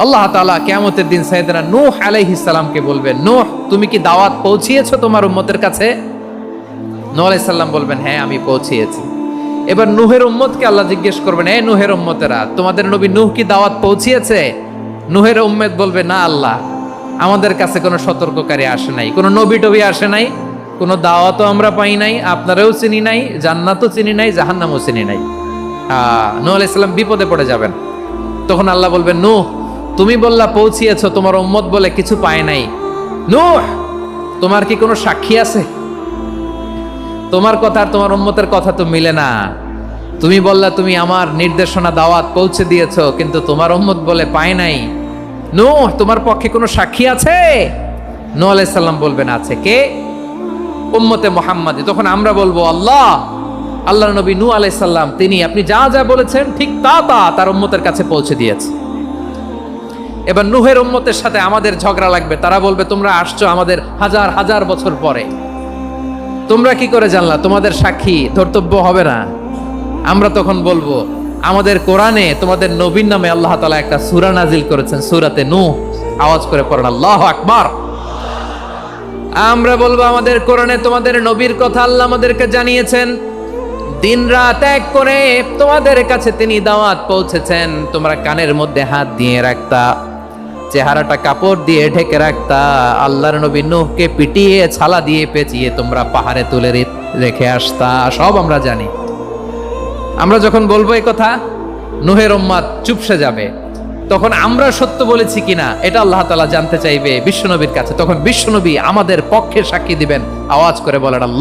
আল্লাহ তাআলা কিয়ামতের দিন সাইয়েদনা নূহ আলাইহিস সালামকে বলবেন, নূহ তুমি কি দাওয়াত পৌঁছিয়েছো তোমার উম্মতের কাছে? নূহ আলাইহিস সালাম বলবেন, হ্যাঁ আমি পৌঁছিয়েছি। এবার নূহের উম্মতকে আল্লাহ জিজ্ঞেস করবেন, এ নূহের উম্মতেরা, তোমাদের নবী নূহ কি দাওয়াত পৌঁছিয়েছে? নূহের উম্মত বলবে, না আল্লাহ, আমাদের কাছে কোনো সতর্ককারী আসে নাই, কোনো নবী টবি আসে নাই, কোনো দাওয়াতও আমরা পাই নাই, আপনারাও চিনি নাই, জান্নাতও চিনি নাই, জাহান্নামও চিনি নাই। নূহ আলাইহিস সালাম বিপদে পড়ে যাবেন। তখন আল্লাহ বলবেন, নূহ তুমি বললা পৌঁছিয়েছো, তোমার উম্মত বলে কিছু পায় নাই। নূহ তোমার কি কোনো সাক্ষী আছে? তোমার কথা আর তোমার উম্মতের কথা তো মিলে না। তুমি বললা তুমি আমার নির্দেশনা দাওয়াত পৌঁছে দিয়েছো, কিন্তু তোমার উম্মত বলে পায় নাই। নূহ তোমার পক্ষে কোনো সাক্ষী আছে? নূহ আলাইহিস সালাম বলবেন, আছে। কে? উম্মতে মুহাম্মাদি। তখন আমরা বলবো, আল্লাহ, আল্লাহর নবী নূহ আলাইহিস সালাম তিনি আপনি যা যা বলেছেন ঠিক তা তা তার উম্মতের কাছে পৌঁছে দিয়েছে। এবার নূহের উম্মতের সাথে আমাদের ঝগড়া লাগবে। তারা বলবে, তোমরা আসছো আমাদের হাজার হাজার বছর পরে, তোমরা কি করে জানলা? তোমাদের সাক্ষী ধর্তব্য হবে না? আমরা তখন বলবো, আমাদের কোরআনে তোমাদের নবীর নামে আল্লাহ তাআলা একটা সূরা নাজিল করেছেন, সূরাতে নূহ। আওয়াজ করে পড়েন আল্লাহু আকবার। আমরা বলবো, আমাদের কোরআনে তোমাদের নবীর কথা আল্লাহ আমাদেরকে জানিয়েছেন, দিন রাত এক করে তোমাদের কাছে তিনি দাওয়াত পৌঁছেছেন। তোমরা কানের মধ্যে হাত দিয়ে রাখতা, চেহারাটা কাপড় দিয়ে ঢেকে রাখতা, আল্লাহর নবী নূহকে পিটিয়ে ছালা দিয়ে পেঁচিয়ে তোমরা পাহাড়ে তুলে রেখে আসতা, সব আমরা জানি। আমরা যখন বলবো এই কথা, নূহের উম্মত চুপসে যাবে। তখন আমরা সত্য বলেছি কিনা এটা আল্লাহ তাআলা জানতে চাইবে বিশ্বনবীর কাছে। তখন বিশ্বনবী আমাদের পক্ষে সাক্ষী দিবেন। আওয়াজ করে বলেন আল্লাহ।